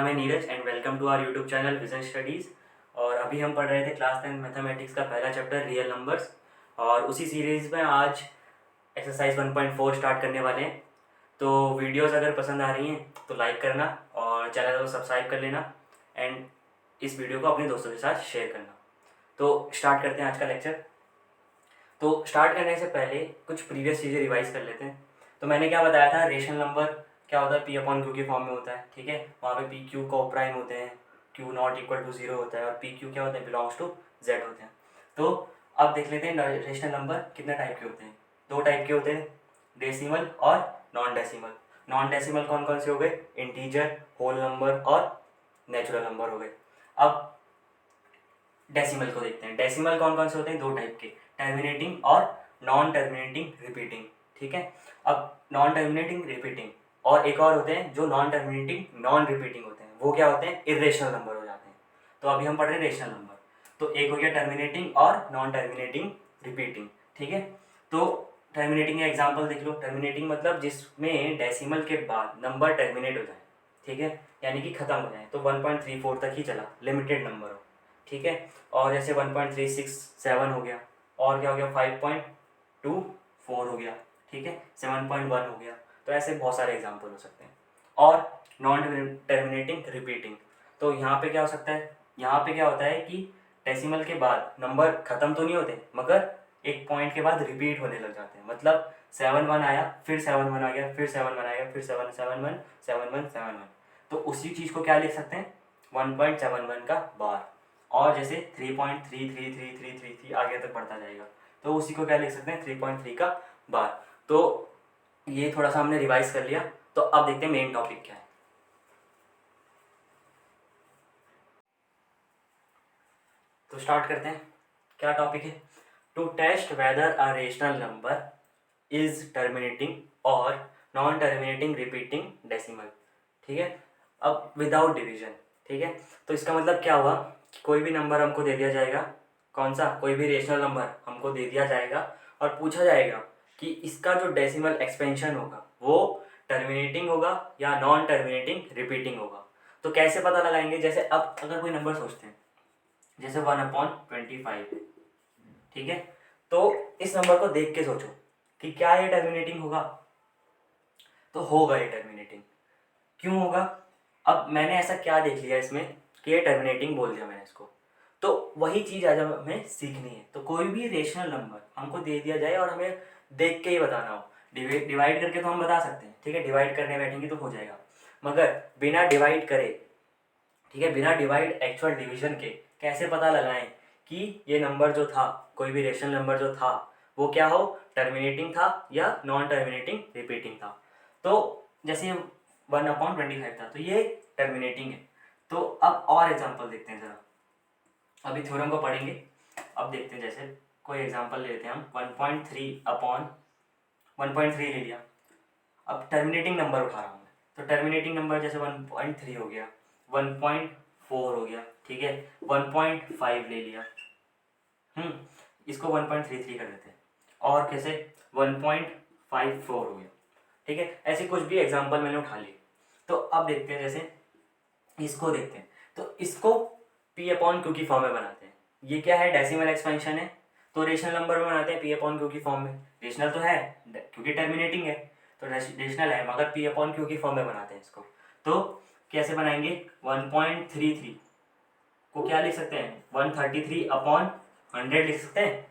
है Neeraj and welcome to our YouTube channel Vision Studies. और अभी हम पढ़ रहे थे क्लास 10 मैथमेटिक्स का पहला चैप्टर रियल नंबर्स, और उसी सीरीज़ में आज एक्सरसाइज 1.4 स्टार्ट करने वाले हैं। तो वीडियोस अगर पसंद आ रही हैं तो लाइक करना और चैनल को सब्सक्राइब कर लेना एंड इस वीडियो को अपने दोस्तों के साथ शेयर करना। तो स्टार्ट करते हैं आज का लेक्चर। तो स्टार्ट करने से पहले कुछ प्रीवियस चीज़ें रिवाइज कर लेते हैं। तो मैंने क्या बताया था, रेशनल नंबर क्या होता है, पी अपॉन क्यू के फॉर्म में होता है, ठीक है। वहाँ पे पी क्यू को प्राइम होते हैं, क्यू नॉट इक्वल टू 0 होता है, और पी क्यू क्या होता है, बिलोंग्स टू जेड होते हैं। तो अब देख लेते हैं रेशनल नंबर कितने टाइप के होते हैं। दो टाइप के होते हैं, डेसिमल और नॉन डेसिमल। नॉन डेसिमल कौन कौन से हो गए, इंटीजर, होल नंबर और नेचुरल नंबर हो गए। अब डेसिमल को देखते हैं। डेसिमल कौन कौन से होते हैं, दो टाइप के, टर्मिनेटिंग और नॉन टर्मिनेटिंग रिपीटिंग, ठीक है। अब नॉन टर्मिनेटिंग रिपीटिंग और एक और होते हैं जो नॉन टर्मिनेटिंग नॉन रिपीटिंग होते हैं, वो क्या होते हैं, इरेशनल नंबर हो जाते हैं। तो अभी हम पढ़ रहे हैं रेशनल नंबर। तो एक हो गया टर्मिनेटिंग और नॉन टर्मिनेटिंग रिपीटिंग, ठीक है। तो टर्मिनेटिंग का एग्जाम्पल देख लो। टर्मिनेटिंग मतलब जिसमें डेसिमल के बाद नंबर टर्मिनेट हो जाए, ठीक है, यानी कि खत्म हो जाए। तो 1.34 तक ही चला, लिमिटेड नंबर हो, ठीक है। और जैसे 1.367 हो गया, और क्या हो गया, 5.24 हो गया, ठीक है, 7.1 हो गया। तो ऐसे बहुत सारे एग्जाम्पल हो सकते हैं। और नॉन टर्मिनेटिंग रिपीटिंग, तो यहाँ पे क्या हो सकता है, यहाँ पे क्या होता है कि डेसिमल के बाद नंबर खत्म तो नहीं होते, मगर एक पॉइंट के बाद रिपीट होने लग जाते हैं। मतलब 7-1 आया, फिर 7-1 आ गया, फिर 7-1 आएगा, फिर 7-7-1 7-1 7-1। तो उसी चीज़ को क्या लिख सकते हैं, 1.71 का बार। और जैसे 3.33333 आगे तक बढ़ता जाएगा, तो उसी को क्या लिख सकते हैं, 3.3 का बार। तो ये थोड़ा सा हमने रिवाइज कर लिया। तो अब देखते हैं मेन टॉपिक क्या है। तो स्टार्ट करते हैं, क्या टॉपिक है, to test whether a rational number is terminating और नॉन टर्मिनेटिंग रिपीटिंग डेसिमल, ठीक है। अब विदाउट डिवीजन, ठीक है। तो इसका मतलब क्या हुआ कि कोई भी नंबर हमको दे दिया जाएगा, कौन सा, कोई भी रेशनल नंबर हमको दे दिया जाएगा और पूछा जाएगा कि इसका जो डेसिमल एक्सपेंशन होगा वो टर्मिनेटिंग होगा या नॉन टर्मिनेटिंग रिपीटिंग होगा। तो कैसे पता लगाएंगे, जैसे अब अगर कोई नंबर सोचते हैं, जैसे 1/25, ठीक है। तो इस नंबर को देख के सोचो कि क्या ये टर्मिनेटिंग होगा, तो होगा ये टर्मिनेटिंग। क्यों होगा, अब मैंने ऐसा क्या देख लिया इसमें कि ये टर्मिनेटिंग बोल दिया मैंने इसको। तो वही चीज़ आज हमें सीखनी है। तो कोई भी रेशनल नंबर हमको दे दिया जाए और हमें देख के ही बताना हो, डिवाइड करके तो हम बता सकते हैं, ठीक है, डिवाइड करने बैठेंगे तो हो जाएगा, मगर बिना डिवाइड करे, ठीक है, बिना डिवाइड एक्चुअल डिवीजन के कैसे पता लगाएं कि ये नंबर जो था, कोई भी रेशनल नंबर जो था वो क्या हो, टर्मिनेटिंग था या नॉन टर्मिनेटिंग रिपीटिंग था। तो जैसे 1/25 था, तो ये टर्मिनेटिंग है। तो अब और एग्जांपल देखते हैं ज़रा, अभी थ्योरम को पढ़ेंगे। अब देखते हैं, जैसे कोई एग्जांपल ले लेते हैं हम, 1.3 ले लिया। अब टर्मिनेटिंग नंबर उठा रहा हूँ मैं, तो टर्मिनेटिंग नंबर जैसे 1.3 हो गया, 1.4 हो गया, ठीक है, 1.5 ले लिया, इसको 1.33 कर देते हैं, और कैसे 1.54 हो गया, ठीक है। ऐसे कुछ भी एग्जांपल मैंने उठा लिए। तो अब देखते हैं, जैसे इसको देखते हैं, तो इसको पी अपॉन क्यू की फॉर्म में बनाते हैं। ये क्या है, डेसिमल एक्सपेंशन है, तो रेशनल नंबर में बनाते हैं पी अपॉन क्यू की फॉर्म में। रेशनल तो है क्योंकि टर्मिनेटिंग है, तो रेशनल है, मगर पी अपॉन क्यू की फॉर्म में बनाते हैं इसको। तो कैसे बनाएंगे, 1.33 को क्या लिख सकते हैं, 133/100 लिख सकते हैं,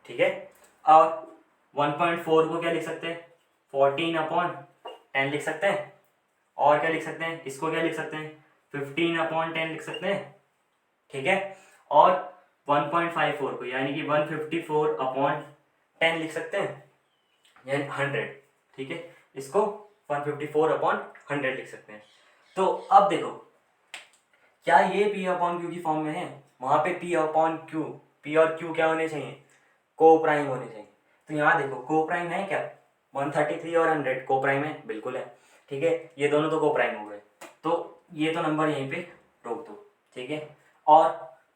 ठीक है। और 1.4 को क्या लिख सकते हैं, 14/10 लिख सकते हैं। और क्या लिख सकते हैं, इसको क्या लिख सकते हैं, 15/10 लिख सकते हैं, ठीक है। और 1.54 को यानी कि 154/10 लिख सकते हैं, यानी 100, ठीक है, इसको 154/100 लिख सकते हैं। तो अब देखो, क्या ये पी अपॉन क्यू की फॉर्म में है, वहाँ पे पी अपॉन क्यू, पी और क्यू क्या होने चाहिए, को प्राइम होने चाहिए। तो यहाँ देखो को प्राइम है क्या, 133 और 100 को प्राइम है, बिल्कुल है, ठीक है, ये दोनों तो को प्राइम हो गए। तो ये तो नंबर यहीं पे रोक दो, ठीक है। और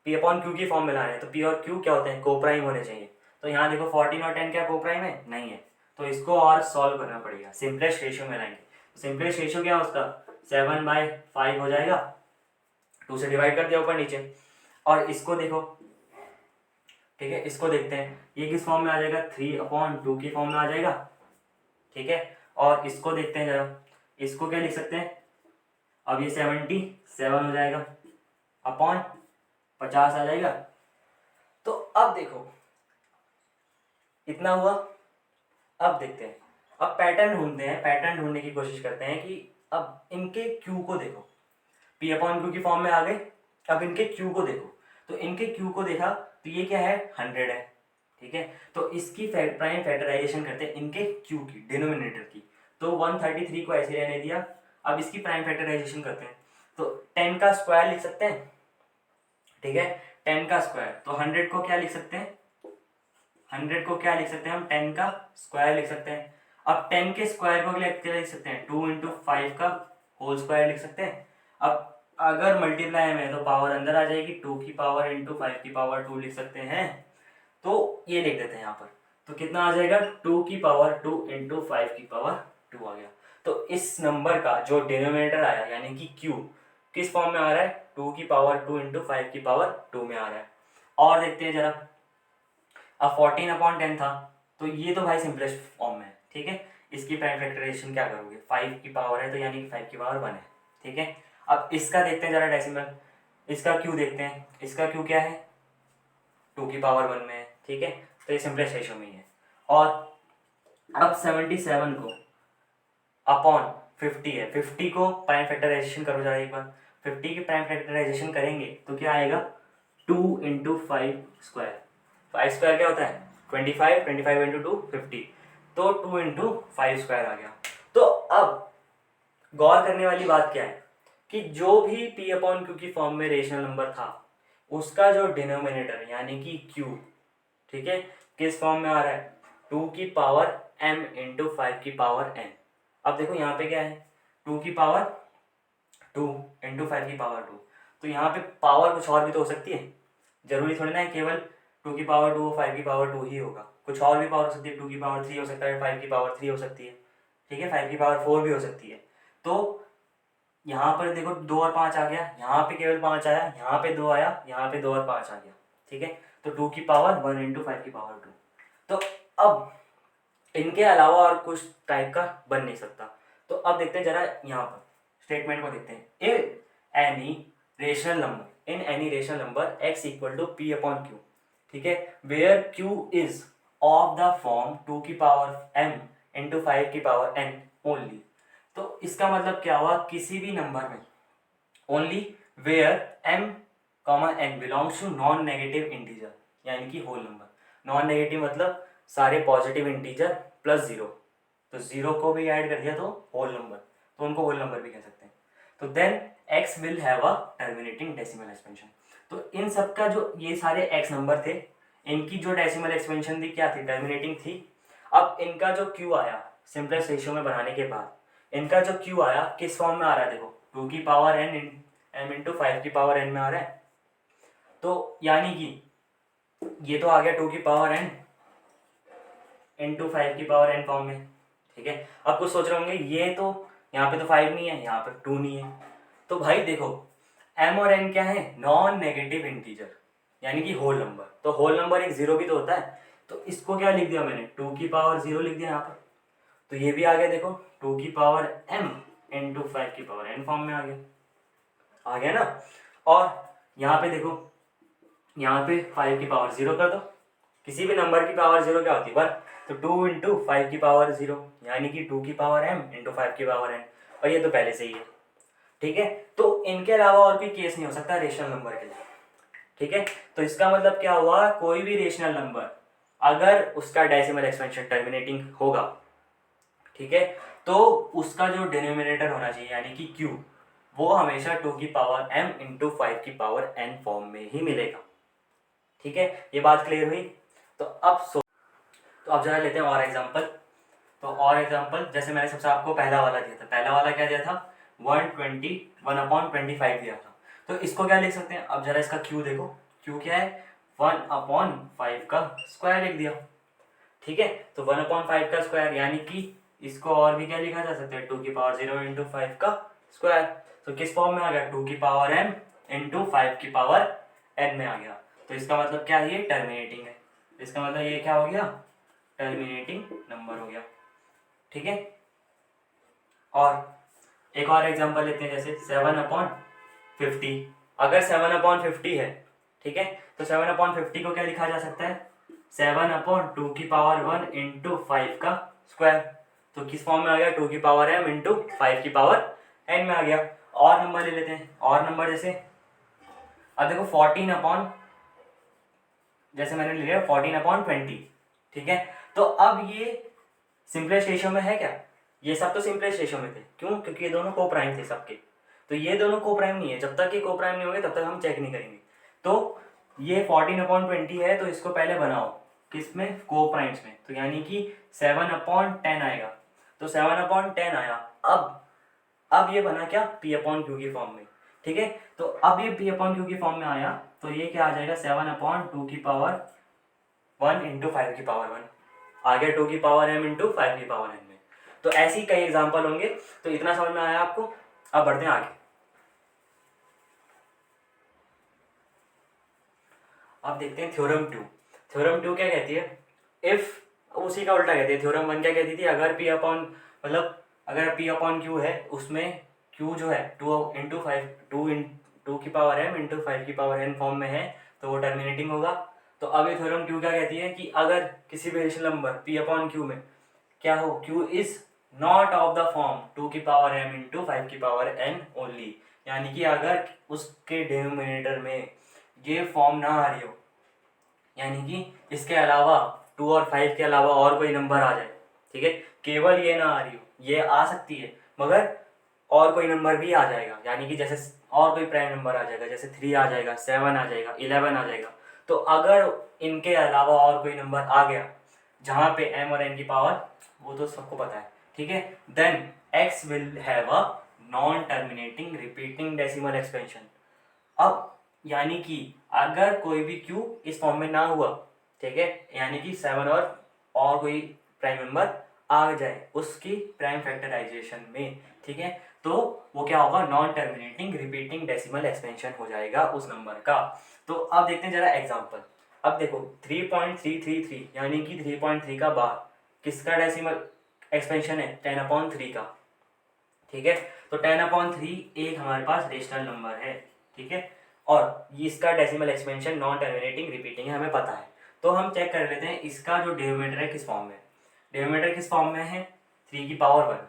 पी अपॉन क्यू की फॉर्म में लाना है, तो पी और क्यू क्या होते हैं, को प्राइम होने चाहिए। तो यहाँ देखो 14 और 10 क्या को प्राइम है, नहीं है, तो इसको और सॉल्व करना पड़ेगा, सिंपलेस्ट रेशियो में लाएंगे। सिंपलेस्ट रेशियो क्या है उसका, 7/5 हो जाएगा, 2 से डिवाइड कर दिया ऊपर नीचे। और इसको देखो, ठीक है, इसको देखते हैं, ये किस फॉर्म में आ जाएगा, 3/2 की फॉर्म में आ जाएगा, ठीक है। और इसको देखते हैं जरा, इसको क्या लिख सकते हैं, अब ये 77 हो जाएगा अपॉन 50 आ जाएगा। तो अब देखो इतना हुआ। अब देखते हैं, अब पैटर्न ढूंढते हैं, पैटर्न ढूंढने की कोशिश करते हैं कि अब इनके क्यू को देखो, P/Q की फॉर्म में आ गए। अब इनके क्यू को देखो, तो इनके क्यू को देखा तो ये क्या है, 100 है, ठीक है। तो इसकी प्राइम फैक्टराइजेशन करते हैं इनके क्यू की, डिनोमिनेटर की। तो 133 को ऐसे रहने दिया। अब इसकी प्राइम फैक्टराइजेशन करते हैं, तो 10 का स्क्वायर लिख सकते हैं, ठीक है, 10 का स्क्वायर। तो 100 को क्या लिख सकते हैं, 100 को क्या लिख सकते हैं हम, 10 का स्क्वायर लिख सकते हैं। अब 10 के स्क्वायर को क्या लिख सकते हैं, 2 × 5 का होल स्क्वायर लिख सकते हैं। अब अगर मल्टीप्लाई में तो पावर अंदर आ जाएगी, 2 की पावर × 5 की पावर 2 लिख सकते हैं। तो ये लिख देते हैं यहाँ पर, तो कितना आ जाएगा, 2 की पावर 2 × 5 की पावर 2 आ गया। तो इस नंबर का जो डिनोमिनेटर आया यानी कि क्यू किस फॉर्म में आ रहा है, 2 की पावर 2 × 5 की पावर 2 में आ रहा है। और देखते हैं जरा, अब 14/10 था, तो ये तो भाई सिंपलेस्ट फॉर्म में है, ठीक है। इसकी प्राइम फैक्टराइजेशन क्या करोगे, 5 की पावर है तो यानी कि 5 की पावर 1 है, ठीक है। अब इसका देखते हैं जरा डेसिमल, इसका क्यू देखते हैं, इसका क्यू क्या है, 2 की पावर 1 में है, ठीक है। तो ये सिंपलेस्ट रेशियो में ही है। और अब 77 को अपॉन 50 है, 50 को प्राइम फैक्टराइजेशन करो जरा एक बार, 50 की प्राइम फैक्टराइजेशन करेंगे तो क्या आएगा, 2 × 5 स्क्वायर, 5 स्क्वायर क्या होता है 25, 25 × 2 50, तो 2 × 5 स्क्वायर आ गया। तो अब गौर करने वाली बात क्या है कि जो भी P/Q की फॉर्म में रेशनल नंबर था उसका जो डिनोमिनेटर यानी कि Q, ठीक है, किस फॉर्म में आ रहा है, 2 की पावर m × 5 की पावर n। अब देखो यहाँ पे क्या है, 2 की पावर 2 × 5 की पावर 2, तो यहाँ पे पावर कुछ और भी तो हो सकती है, जरूरी थोड़ी ना है केवल 2 की पावर 2 5 की पावर 2 ही होगा, कुछ और भी पावर हो सकती है, 2 की पावर 3 हो सकता है, 5 की पावर 3 हो सकती है, ठीक है, 5 की पावर 4 भी हो सकती है। तो यहाँ पर देखो 2 और 5 आ गया, यहाँ पे केवल 5 आया, यहाँ पे 2 आया, यहाँ पे 2 और 5 आ गया, ठीक है। तो 2 की पावर 1 × 5 की पावर 2। तो अब इनके अलावा और कुछ टाइप का बन नहीं सकता। तो अब देखते हैं जरा यहाँ पर स्टेटमेंट को देखते हैं, any rational number in any rational number x = P/Q, ठीक है, where Q is of the form 2 की पावर m × 5 की पावर n ओनली। तो इसका मतलब क्या हुआ, किसी भी नंबर में only where m, n belongs to non negative integer यानी कि होल नंबर। नॉन नेगेटिव मतलब सारे पॉजिटिव इंटीजर प्लस 0, तो 0 को भी ऐड कर दिया तो होल नंबर, तो उनको होल नंबर भी कह सकते हैं। तो then x will have a terminating decimal expansion. तो इन सब का जो ये सारे x नंबर थे, इनकी जो डेसिमल एक्सपेंशन थी क्या थी, टर्मिनेटिंग थी। अब इनका जो q आया सिंपलेस्ट रेशियो में बनाने के बाद, इनका जो q आया किस फॉर्म में आ रहा है, देखो 2 की पावर n m × 5 की पावर n में आ रहा है। तो यानी कि ये तो आ गया 2 की पावर n × 5 की पावर n फॉर्म में, ठीक है। अब कुछ सोच रहे होंगे ये तो यहाँ पे तो 5 नहीं है, यहाँ पे 2 नहीं है। तो भाई देखो m और n क्या है, नॉन नेगेटिव इंटीजर यानी कि होल नंबर। तो होल नंबर एक 0 भी तो होता है, तो इसको क्या लिख दिया मैंने, 2 की पावर 0 लिख दिया यहाँ पर। तो ये भी आ गया, देखो 2 की पावर m × 5 की पावर n फॉर्म में आ गया ना। और यहाँ पे देखो, यहाँ पे 5 की पावर 0 कर दो, किसी भी नंबर की पावर 0 क्या होती है 1, तो 2 × 5 की पावर 0 यानी कि 2 की पावर m × 5 की पावर n, और ये तो पहले से ही है, ठीक है। तो इनके अलावा और भी केस नहीं हो सकता रेशनल नंबर के लिए, ठीक है। तो इसका मतलब क्या हुआ, कोई भी रेशनल नंबर अगर उसका डेसिमल एक्सपेंशन टर्मिनेटिंग होगा, ठीक है, तो उसका जो डिनोमिनेटर होना चाहिए यानी कि q, वो हमेशा 2 की पावर m × 5 की पावर n फॉर्म में ही मिलेगा, ठीक है। ये बात क्लियर हुई। तो अब जरा लेते हैं और एग्जांपल। तो और एग्जांपल जैसे मैंने सबसे आपको पहला वाला दिया था, पहला वाला क्या दिया था, 1/25 दिया था। तो इसको क्या लिख सकते हैं, अब जरा इसका q देखो, q क्या है, 1/5 का स्क्वायर लिख दिया, ठीक है। तो 1/5 का स्क्वायर यानी कि इसको और भी क्या लिखा जा सकता है, 2 की पावर 0 × 5 का स्क्वायर। तो किस फॉर्म में आ गया, 2 की पावर m इंटू 5 की पावर n में आ गया। तो इसका मतलब क्या है, ये टर्मिनेटिंग है। इसका मतलब ये क्या हो गया, टर्मिनेटिंग नंबर हो गया। ठीक है। और एक और एग्जांपल लेते हैं, जैसे 7/50। अगर 7/50 है, ठीक है, तो 7/50 को क्या लिखा जा सकता है, 7/2 की पावर 1 इंटू 5 का स्क्वायर। तो किस फॉर्म में आ गया, 2 की पावर m इंटू 5 की पावर n में आ गया। और नंबर ले लेते हैं, और नंबर जैसे अब देखो 14 जैसे मैंने ले लिया 14/20। ठीक है। तो अब ये सिंपलेस्ट रेशियो में है क्या, ये सब तो सिंपलेस्ट रेशियो में थे, क्यों, क्योंकि ये दोनों को प्राइम थे सबके। तो ये दोनों को प्राइम नहीं है, जब तक ये को प्राइम नहीं होंगे तब तक हम चेक नहीं करेंगे। तो ये 14/20 है, तो इसको पहले बनाओ किसमें, को प्राइम्स में। तो यानी कि 7/10 आएगा। तो 7/10 आया। अब ये बना क्या, p/q की फॉर्म में। ठीक है। तो अब ये p/q की फॉर्म में आया, तो ये क्या आ जाएगा, 7/2 की पावर 1 इंटू 5 की पावर 1 आ गया, 2 की पावर m इंटू 5 की पावर n में। तो ऐसे ही कई एग्जाम्पल होंगे। तो इतना समझ में आया आपको। अब बढ़ते हैं आगे। अब देखते हैं थ्योरम 2। थ्योरम 2 क्या कहती है, इफ उसी का उल्टा कहती है। थ्योरम 1 क्या कहती थी, अगर p अपॉन मतलब अगर p अपॉन q है, उसमें q जो है 2 की पावर m इंटू 5 की पावर n फॉर्म में है, तो वो टर्मिनेटिंग होगा। तो अब ये थ्योरम 2 क्या कहती है कि अगर किसी भी rational number p upon q में क्या हो, q is not of the form 2 की पावर m इंटू 5 की पावर n ओनली, यानी कि अगर उसके डिनोमिनेटर में ये फॉर्म ना आ रही हो, यानी कि इसके अलावा 2 और 5 के अलावा और कोई नंबर आ जाए, ठीक है, केवल ये ना आ रही हो, ये आ सकती है मगर और कोई नंबर भी आ जाएगा, यानी कि जैसे और कोई प्राइम नंबर आ जाएगा, जैसे 3 आ जाएगा, 7 आ जाएगा, 11 आ जाएगा। तो अगर इनके अलावा और कोई नंबर आ गया जहाँ पे m और n की पावर, वो तो सबको पता है, ठीक है, then x will have a non terminating repeating decimal expansion. अब यानी कि अगर कोई भी q इस फॉर्म में ना हुआ, ठीक है, यानी कि 7 और कोई प्राइम नंबर आ जाए उसकी प्राइम फैक्टराइजेशन में, ठीक है, तो वो क्या होगा, non terminating repeating decimal expansion हो जाएगा उस नंबर का। तो अब देखते हैं जरा एग्जांपल। अब देखो 3.333 यानी कि 3.3 का बार किसका डेसिमल एक्सपेंशन है, 10/3 का। ठीक है। तो 10/3 एक हमारे पास रेशनल नंबर है, ठीक है, और ये इसका decimal expansion non terminating repeating है, हमें पता है। तो हम चेक कर लेते हैं इसका जो डिनोमिनेटर है किस फॉर्म में, डिनोमिनेटर किस फॉर्म में है, 3 की पावर 1।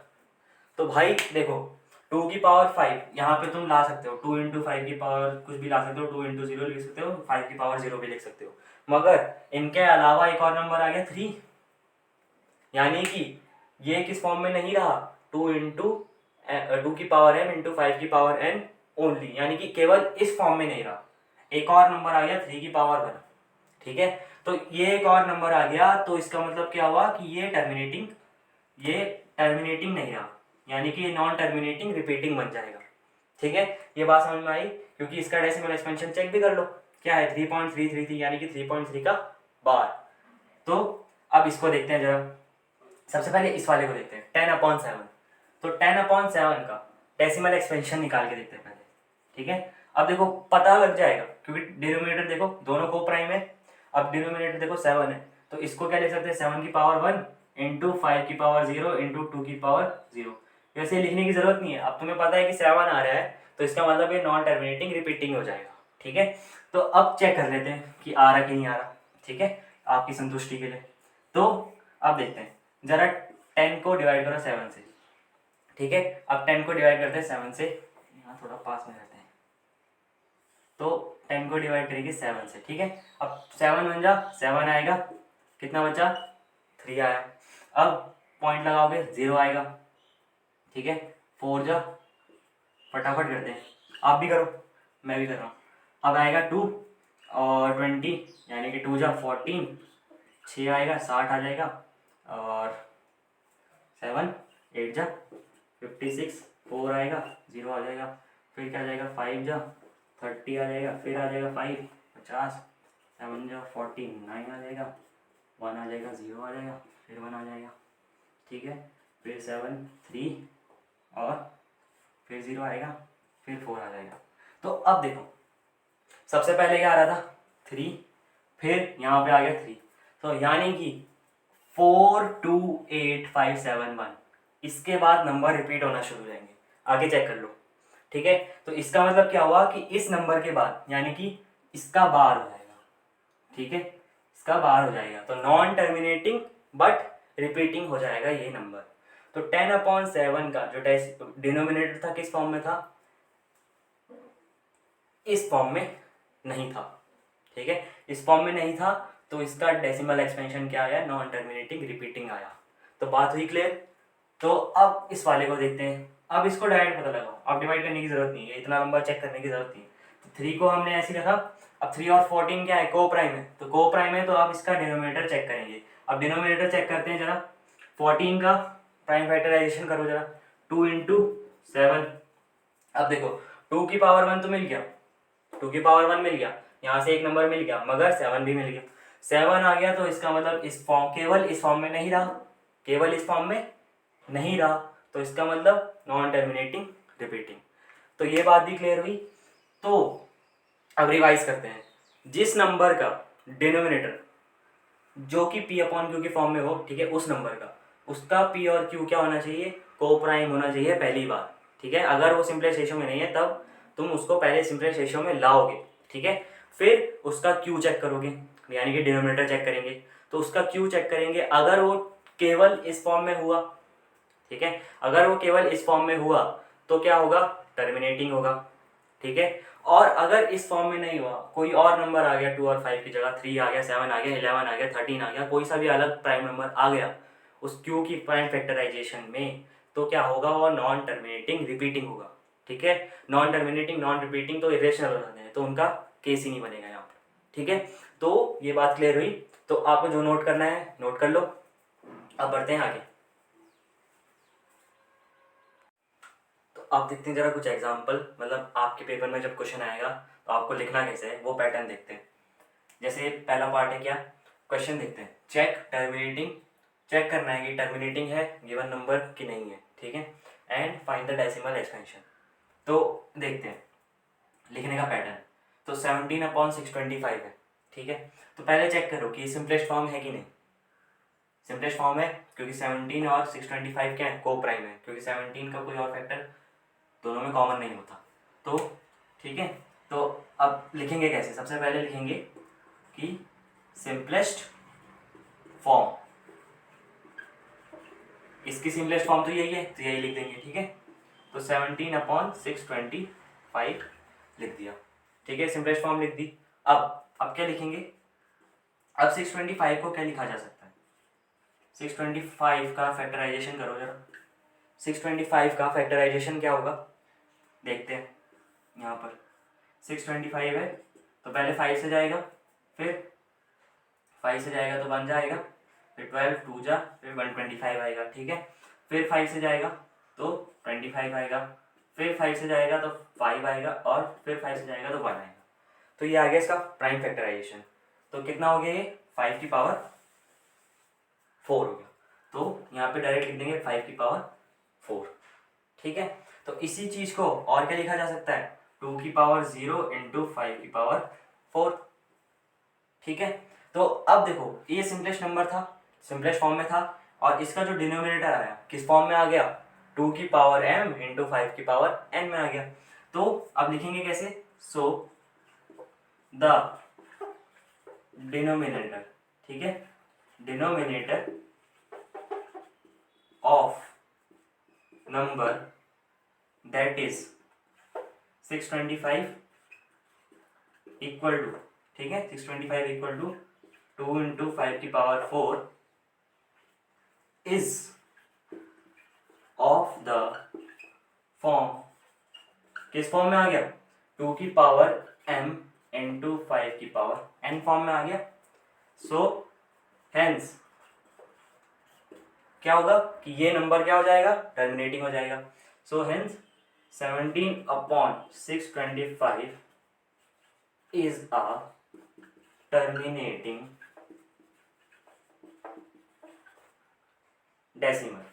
तो भाई देखो 2 की पावर 5 यहाँ पे तुम ला सकते हो, 2 इंटू 5 की पावर कुछ भी ला सकते हो, 2 इंटू 0 लिख सकते हो, 5 की पावर 0 भी लिख सकते हो, मगर इनके अलावा एक और नंबर आ गया 3, यानी कि ये किस फॉर्म में नहीं रहा, 2 की पावर m इंटू 5 की पावर n ओनली, यानी कि केवल इस फॉर्म में नहीं रहा। एक और नंबर आ गया 3 की पावर 1, ठीक है। तो ये एक और नंबर आ गया, तो इसका मतलब क्या हुआ कि ये टर्मिनेटिंग नहीं रहा, यानी कि ये नॉन टर्मिनेटिंग रिपीटिंग बन जाएगा, ठीक है। ये बात समझ में आई, क्योंकि इसका डेसिमल एक्सपेंशन चेक भी कर लो, क्या है 3.333 यानी कि 3.3 का बार। तो अब इसको देखते हैं जरा, सबसे पहले इस वाले को देखते हैं 10/7। तो 10/7 का डेसिमल एक्सपेंशन निकाल के देखते हैं पहले, ठीक है। अब देखो पता लग जाएगा, क्योंकि डिनोमिनेटर देखो दोनों को प्राइम है। अब डिनोमिनेटर देखो 7 है, तो इसको क्या लिख सकते हैं, 7 की पावर 1 इंटू 5 की पावर 0 इंटू 2 की पावर 0। वैसे लिखने की जरूरत नहीं है, अब तुम्हें पता है कि 7 आ रहा है, तो इसका मतलब ये नॉन टर्मिनेटिंग रिपीटिंग हो जाएगा, ठीक है। तो अब चेक कर लेते हैं कि आ रहा कि नहीं आ रहा, ठीक है, आपकी संतुष्टि के लिए। तो अब देखते हैं जरा, 10 को डिवाइड करो 7 से, ठीक है। अब 10 को डिवाइड करते हैं 7 से, यहाँ थोड़ा पास में रहते हैं, तो 10 को डिवाइड करेंगे 7 से, ठीक है। अब 7 बन जा 7 आएगा, कितना बचा 3 आया। अब पॉइंट लगाओगे 0 आएगा, ठीक है। 4 जा, फटाफट करते हैं, आप भी करो मैं भी कर रहा हूँ। अब आएगा 2 और 20 यानी कि 2 जा 14, 6 आएगा 60 आ जाएगा, और 7 8 जा 56, 4 आएगा 0 आ जाएगा, फिर क्या आ जाएगा 5 जा 30 आ जाएगा, फिर आ जाएगा 5 50, 7 जा 49 आ जाएगा, 1 आ जाएगा 0 आ जाएगा, फिर 1 आ जाएगा, ठीक है, फिर 7 3 और फिर 0 आएगा, फिर 4 आ जाएगा। तो अब देखो सबसे पहले क्या आ रहा था 3, फिर यहाँ पे आ गया 3, तो यानी कि 4 2 8 5 7 1, इसके बाद नंबर रिपीट होना शुरू हो जाएंगे। आगे चेक कर लो, ठीक है। तो इसका मतलब क्या हुआ कि इस नंबर के बाद यानी कि इसका बार हो जाएगा, ठीक है, इसका बार हो जाएगा, तो नॉन टर्मिनेटिंग बट रिपीटिंग हो जाएगा ये नंबर। तो 10/7 का जो डिनोमिनेटर था किस फॉर्म में था, इस फॉर्म में नहीं था, ठीक है, इस फॉर्म में नहीं था, तो इसका डेसिमल एक्सपेंशन क्या आया, नॉन टर्मिनेटिंग रिपीटिंग आया। तो बात हुई क्लियर। तो अब इस वाले को देखते हैं, अब इसको डायरेक्ट पता लगाओ, अब डिवाइड करने की जरूरत नहीं है, इतना नंबर चेक करने की जरूरत नहीं है। तो 3 को हमने ऐसे रखा, अब 3 और 14 क्या है, को प्राइम है, तो को प्राइम है, तो अब इसका डिनोमिनेटर चेक करेंगे। अब डिनोमिनेटर चेक करते हैं जरा, 14 का प्राइम फैक्टराइजेशन करो जरा, 2 इंटू 7। अब देखो 2 की पावर 1 तो मिल गया, 2 की पावर 1 मिल गया, यहाँ से एक नंबर मिल गया, मगर 7 भी मिल गया, 7 आ गया, तो इसका मतलब इस फॉर्म, केवल इस फॉर्म में नहीं रहा, केवल इस फॉर्म में नहीं रहा, तो इसका मतलब नॉन टर्मिनेटिंग रिपीटिंग। तो ये बात भी क्लियर हुई। तो अब रिवाइज करते हैं, जिस नंबर का डिनोमिनेटर जो कि p अपॉन क्यू के फॉर्म में हो, ठीक है, उस नंबर का, उसका p और q क्या होना चाहिए, को प्राइम होना चाहिए पहली बार, ठीक है। अगर वो सिंपलेस्ट रेशियो में नहीं है तब तुम उसको पहले सिंपलेस्ट रेशियो में लाओगे, ठीक है, फिर उसका q चेक करोगे, यानी कि डिनोमिनेटर चेक करेंगे, तो उसका q चेक करेंगे, अगर वो केवल इस फॉर्म में हुआ, ठीक है, अगर वो केवल इस फॉर्म में हुआ तो क्या होगा, टर्मिनेटिंग होगा, ठीक है। और अगर इस फॉर्म में नहीं हुआ, कोई और नंबर आ गया 2 और 5 की जगह, 3 आ गया, 7 आ गया, 11 आ गया, 13 आ गया, कोई सा भी अलग प्राइम नंबर आ गया उस क्यू की प्राइम फैक्टराइजेशन में, तो क्या होगा, वो नॉन टर्मिनेटिंग रिपीटिंग होगा, ठीक है। नॉन टर्मिनेटिंग नॉन रिपीटिंग तो इरेशनल हो जाते हैं, तो उनका केस ही नहीं बनेगा यहाँ पर, ठीक है। तो ये बात क्लियर हुई। तो आपको जो नोट करना है नोट कर लो। अब बढ़ते हैं आगे। आप देखते हैं जरा कुछ एग्जाम्पल, मतलब आपके पेपर में जब क्वेश्चन आएगा तो आपको लिखना कैसे है वो पैटर्न देखते हैं। जैसे पहला पार्ट है क्या, क्वेश्चन देखते हैं, चेक टर्मिनेटिंग, चेक करना है कि टर्मिनेटिंग है गिवन नंबर की नहीं है, ठीक है, and find the decimal expansion. तो देखते हैं लिखने का पैटर्न। तो 17/625 है, ठीक है। तो पहले चेक करो कि सिंपलेस्ट फॉर्म है कि नहीं, सिंपलेस्ट फॉर्म है, क्योंकि 17 और 625 क्या है, को प्राइम है, क्योंकि 17 का कोई और फैक्टर दोनों में कॉमन नहीं होता, तो ठीक है। तो अब लिखेंगे कैसे, सबसे पहले लिखेंगे कि सिंपलेस्ट फॉर्म, इसकी सिंपलेस्ट फॉर्म तो यही है, तो यही लिख देंगे, ठीक है। तो 17/625 लिख दिया, ठीक है, सिंपलेस्ट फॉर्म लिख दी। अब क्या लिखेंगे, अब 625 को क्या लिखा जा सकता है, 625 का फैक्टराइजेशन करो जरा, 625 का फैक्टराइजेशन क्या होगा देखते हैं। यहाँ पर 625 है, तो पहले 5 से जाएगा, फिर 5 से जाएगा तो 1 जाएगा, फिर 12 2 जा, फिर 125 आएगा, ठीक है। फिर 5 से जाएगा तो 25 आएगा, फिर 5 से जाएगा तो 5 आएगा, और फिर 5 से जाएगा तो 1 आएगा। तो ये आ गया इसका प्राइम फैक्टराइजेशन। तो कितना हो गया ये, 5 की पावर 4 हो गया। तो यहाँ पे डायरेक्ट लिख देंगे 5 की पावर 4, ठीक है। तो इसी चीज को और क्या लिखा जा सकता है, 2 की पावर 0 इंटू 5 की पावर 4, ठीक है। तो अब देखो ये सिंपलेस्ट नंबर था, सिंपलेस्ट फॉर्म में था, और इसका जो डिनोमिनेटर आया किस फॉर्म में आ गया, 2 की पावर m इंटू 5 की पावर n में आ गया। तो अब लिखेंगे कैसे, सो द डिनोमिनेटर, ठीक है, denominator of number that is 625 equal to, ठीक है, 625 इक्वल टू 2 इंटू 5 की power 4 is of the form, किस फॉर्म में आ गया, 2 की पावर m इंटू 5 की पावर n फॉर्म में आ गया। सो हेंस क्या होगा कि ये नंबर क्या हो जाएगा, टर्मिनेटिंग हो जाएगा। So hence 17/625 is a terminating decimal,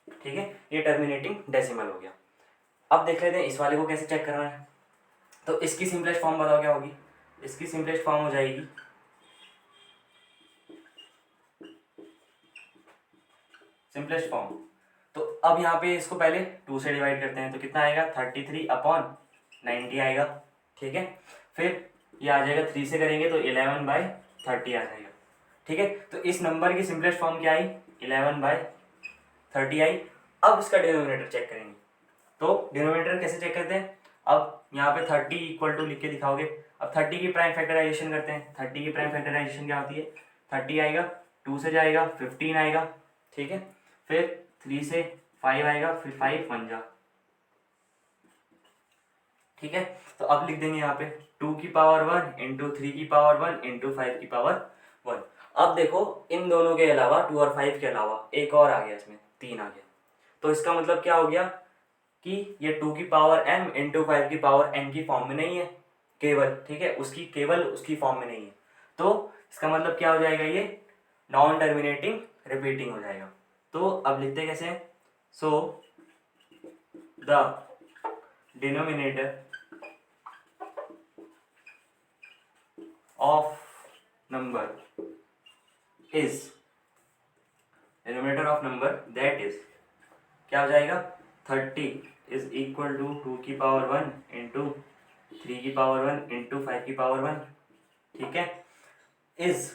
ठीक है। ये टर्मिनेटिंग डेसिमल हो गया। अब देख लेते हैं इस वाले को कैसे चेक करना है। तो इसकी सिंपलेस्ट फॉर्म बताओ क्या होगी। इसकी सिंपलेस्ट फॉर्म हो जाएगी सिंपलेस्ट फॉर्म। तो अब यहाँ पे इसको पहले 2 से डिवाइड करते हैं तो कितना आएगा 33/90 आएगा। ठीक है, फिर ये आ जाएगा 3 से करेंगे तो 11/30 आ जाएगा। ठीक है, तो इस नंबर की सिंपलेस्ट फॉर्म क्या आई 11/30 आई। अब इसका डिनोमिनेटर चेक करेंगे। तो डिनोमिनेटर कैसे चेक करते हैं, अब यहाँ पे 30 इक्वल टू लिख के दिखाओगे। अब 30 की प्राइम फैक्टराइजेशन करते हैं। 30 की प्राइम फैक्टराइजेशन क्या होती है, 30 आएगा 2 से जाएगा 15 आएगा। ठीक है, फिर 3 से 5 आएगा, फिर 5 1 जा। ठीक है, तो अब लिख देंगे यहाँ पे 2 की पावर 1 इंटू 3 की पावर 1 इंटू 5 की पावर 1। अब देखो इन दोनों के अलावा 2 और 5 के अलावा एक और आ गया, इसमें 3 आ गया। तो इसका मतलब क्या हो गया कि ये 2 की पावर m इंटू 5 की पावर n की फॉर्म में नहीं है केवल। ठीक है, उसकी केवल उसकी फॉर्म में नहीं है। तो इसका मतलब क्या हो जाएगा, ये नॉन टर्मिनेटिंग रिपीटिंग हो जाएगा। तो अब लिखते कैसे हैं, so the denominator of number is, denominator of number that is क्या हो जाएगा 30 इज इक्वल टू 2 की पावर 1 इंटू 3 की पावर 1 इंटू 5 की पावर 1। ठीक है, is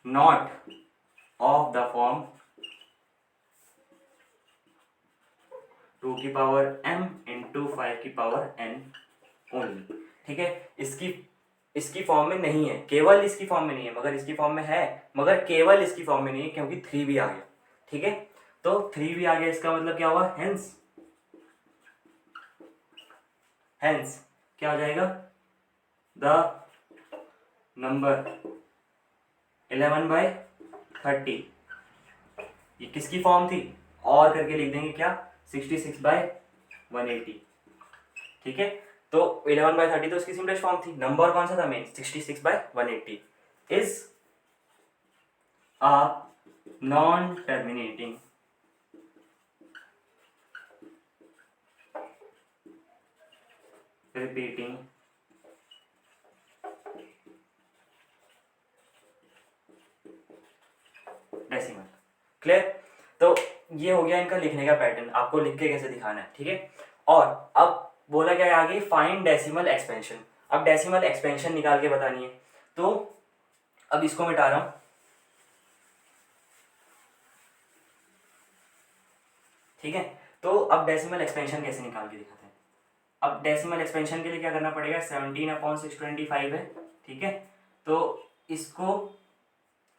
not of the form 2 की पावर m इंटू 5 की पावर n ओनली। ठीक है, इसकी फॉर्म में नहीं है, केवल इसकी फॉर्म में नहीं है, मगर इसकी फॉर्म में है, मगर केवल इसकी फॉर्म में नहीं है क्योंकि 3 भी आ गया। ठीक है, तो 3 भी आ गया, इसका मतलब क्या हुआ, हेंस क्या हो जाएगा, द नंबर 11/30 ये किसकी फॉर्म थी, और करके लिख देंगे क्या 66/180। ठीक है, तो 11/30 तो इसकी सिंपलेस्ट फॉर्म थी। नंबर कौन सा था main, 66/180 is a non terminating repeating decimal. Clear, तो ये हो गया इनका लिखने का पैटर्न, आपको लिख के कैसे दिखाना है। ठीक है, और अब बोला क्या है आगे, फाइंड डेसिमल एक्सपेंशन। अब डेसिमल एक्सपेंशन निकाल के बतानी है। तो अब इसको मिटा रहा हूं। ठीक है, तो अब डेसिमल एक्सपेंशन कैसे निकाल के दिखाते हैं। अब डेसिमल एक्सपेंशन के लिए क्या करना पड़ेगा, 17/625 है। ठीक है, तो इसको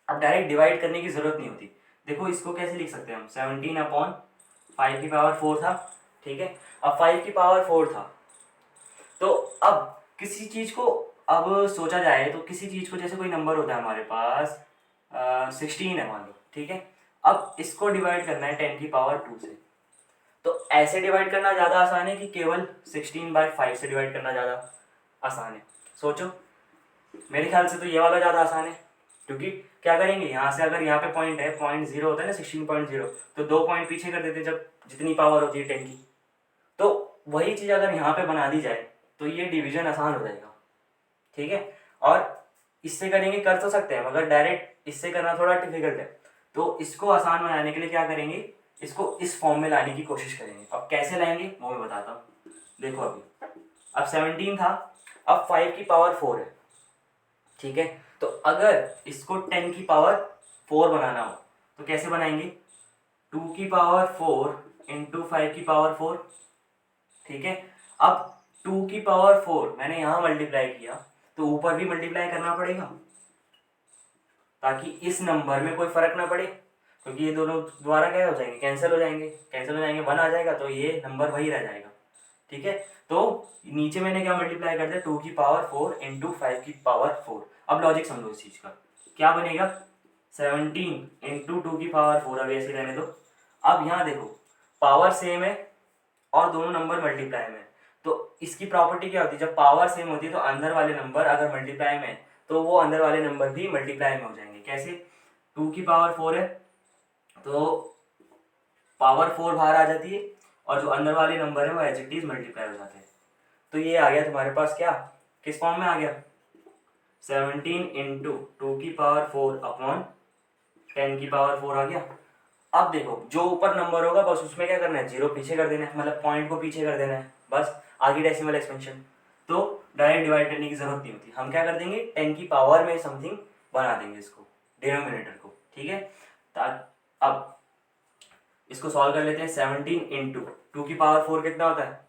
अब डायरेक्ट डिवाइड करने की जरूरत नहीं होती। देखो इसको कैसे लिख सकते हैं हम, 17/5 की पावर 4 था। ठीक है, अब 5 की पावर 4 था, तो अब किसी चीज को अब सोचा जाए तो किसी चीज को, जैसे कोई नंबर होता है हमारे पास 16 है मान लो। ठीक है, अब इसको डिवाइड करना है 10 की पावर 2 से। तो ऐसे डिवाइड करना ज़्यादा आसान है कि केवल 16/5 से डिवाइड करना ज़्यादा आसान है। सोचो, मेरे ख्याल से तो ये वाला ज़्यादा आसान है, क्योंकि क्या करेंगे यहाँ से, अगर यहाँ पे पॉइंट है, पॉइंट 0 होता है ना 16.0, तो 2 पॉइंट पीछे कर देते जब जितनी पावर होती है 10 की। तो वही चीज़ अगर यहाँ पे बना दी जाए तो ये डिवीजन आसान हो जाएगा। ठीक है, और इससे करेंगे, कर तो सकते हैं, मगर डायरेक्ट इससे करना थोड़ा डिफिकल्ट है। तो इसको आसान बनाने के लिए क्या करेंगे, इसको इस फॉर्म में लाने की कोशिश करेंगे। अब कैसे लाएंगे वो मैं बताता हूँ। देखो अभी अब 17 था, अब 5 की पावर 4 है। ठीक है, तो अगर इसको 10 की पावर 4 बनाना हो तो कैसे बनाएंगे, 2 की पावर 4 इंटू 5 की पावर 4। ठीक है, अब 2 की पावर 4 मैंने यहाँ मल्टीप्लाई किया, तो ऊपर भी मल्टीप्लाई करना पड़ेगा ताकि इस नंबर में कोई फर्क ना पड़े, क्योंकि ये दोनों द्वारा क्या हो जाएंगे, कैंसिल हो जाएंगे, 1 आ जाएगा तो ये नंबर वही रह जाएगा। ठीक है, तो नीचे मैंने क्या मल्टीप्लाई कर दिया, 2 की पावर 4 इंटू 5 की पावर 4। अब लॉजिक समझो इस चीज का, क्या बनेगा 17 इंटू 2 की पावर 4, अब ऐसे रहने दो। अब यहाँ देखो पावर सेम है और दोनों नंबर मल्टीप्लाई में, तो इसकी प्रॉपर्टी क्या होती है, जब पावर सेम होती है तो अंदर वाले नंबर अगर मल्टीप्लाई में तो वो अंदर वाले नंबर भी मल्टीप्लाई में हो जाएंगे। कैसे, 2 की पावर 4 है तो पावर 4 बाहर आ जाती है और जो अंदर वाले नंबर है वो एज इट इज मल्टीप्लाई हो जाते हैं। तो ये आ गया तुम्हारे पास क्या, किस फॉर्म में आ गया, 17 इंटू 2 की पावर 4 अपॉन 10 की पावर 4 आ गया। अब देखो जो ऊपर नंबर होगा बस उसमें क्या करना है, जीरो पीछे कर देना है, मतलब पॉइंट को पीछे कर देना है, बस आगे डेसिमल एक्सपेंशन। तो डायरेक्ट डिवाइड करने की जरूरत नहीं होती, हम क्या कर देंगे 10 की पावर में समथिंग बना देंगे इसको, डिनोमिनेटर को, ठीक है। अब इसको सॉल्व कर लेते हैं। 17 इंटू 2 की पावर 4 कितना होता है,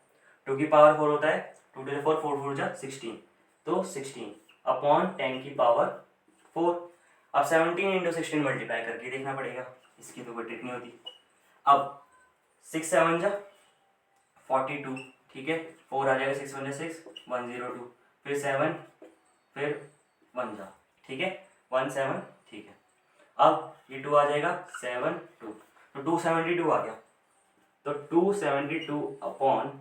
2 की पावर 4 होता है 2 टू 4, 4 4 जा 16, तो 16 अपॉन 10 की पावर 4। अब 17 इंटू 16 मल्टीप्लाई करके देखना पड़ेगा, इसकी तो कोई ट्रिक नहीं होती। अब 6 7 जा 42, ठीक है, 4 आ जाएगा, 6 1 जा 6, 102, फिर 7, फिर 1 जा, ठीक है, 1 7, ठीक है। अब ये 2 आ जाएगा 7 2, तो 272 आ गया, तो 272 अपॉन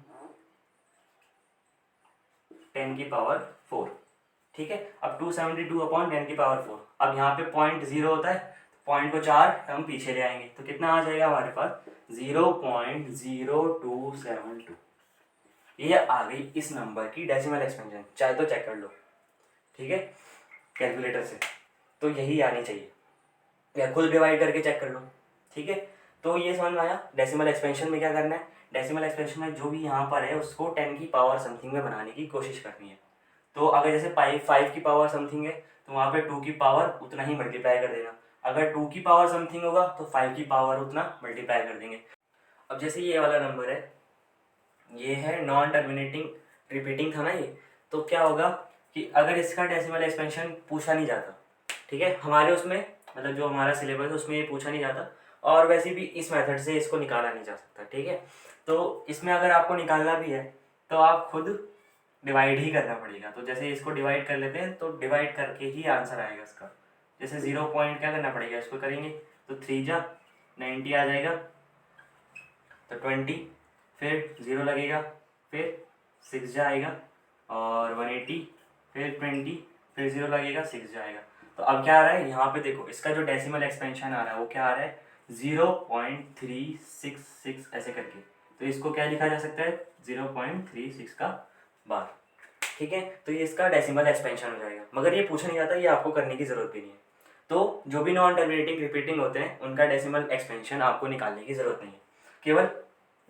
10 की पावर 4, ठीक है। अब 272 अपॉन 10 की पावर 4, अब यहाँ पे पॉइंट जीरो होता है, पॉइंट को 4 हम पीछे ले आएंगे, तो कितना आ जाएगा हमारे पास 0.0272। ये आ गई इस नंबर की डेसिमल एक्सपेंशन, चाहे तो चेक कर लो, ठीक है, कैलकुलेटर से, तो यही आनी चाहिए, या खुद डिवाइड करके चेक कर लो, ठीक है। तो ये समझ में आया डेसिमल एक्सपेंशन में क्या करना है, डेसिमल एक्सपेंशन में जो भी यहाँ पर है उसको 10 की पावर समथिंग में बनाने की कोशिश करनी है। तो अगर जैसे 5 की पावर समथिंग है तो वहाँ पे 2 की पावर उतना ही मल्टीप्लाई कर देना, अगर 2 की पावर समथिंग होगा तो 5 की पावर उतना मल्टीप्लाई कर देंगे। अब जैसे ये वाला नंबर है, ये है नॉन टर्मिनेटिंग रिपीटिंग था ना ये, तो क्या होगा कि अगर इसका डेसिमल एक्सपेंशन पूछा नहीं जाता, ठीक है, हमारे उसमें मतलब जो हमारा सिलेबस है उसमें ये पूछा नहीं जाता, और वैसे भी इस मेथड से इसको निकाला नहीं जा सकता, ठीक है। तो इसमें अगर आपको निकालना भी है तो आप खुद डिवाइड ही करना पड़ेगा। तो जैसे इसको डिवाइड कर लेते हैं तो डिवाइड करके ही आंसर आएगा इसका। जैसे 0 पॉइंट क्या करना पड़ेगा, इसको करेंगे तो 3 जा 90 आ जाएगा, तो 20, फिर 0 लगेगा, फिर 6 जाएगा और 180, फिर 20, फिर 0 लगेगा 6 जाएगा। तो अब क्या आ रहा है यहाँ पे देखो, इसका जो डेसिमल एक्सपेंशन आ रहा है वो क्या आ रहा है 0.366 ऐसे करके, तो इसको क्या लिखा जा सकता है 0.36 का बार, ठीक है। तो ये इसका डेसिमल एक्सपेंशन हो जाएगा, मगर ये पूछा नहीं जाता, ये आपको करने की जरूरत भी नहीं है। तो जो भी नॉन टर्मिनेटिंग रिपीटिंग होते हैं उनका डेसिमल एक्सपेंशन आपको निकालने की जरूरत नहीं है, केवल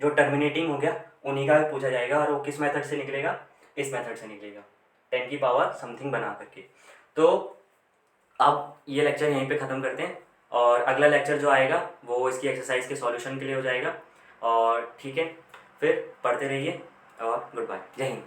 जो टर्मिनेटिंग हो गया उन्हीं का पूछा जाएगा, और वो किस मेथड से निकलेगा, इस मेथड से निकलेगा 10 की पावर समथिंग बना करके। तो अब ये लेक्चर यहीं पे ख़त्म करते हैं, और अगला लेक्चर जो आएगा वो इसकी एक्सरसाइज के सॉल्यूशन के लिए हो जाएगा, और ठीक है, फिर पढ़ते रहिए और गुड बाय, जय हिंद।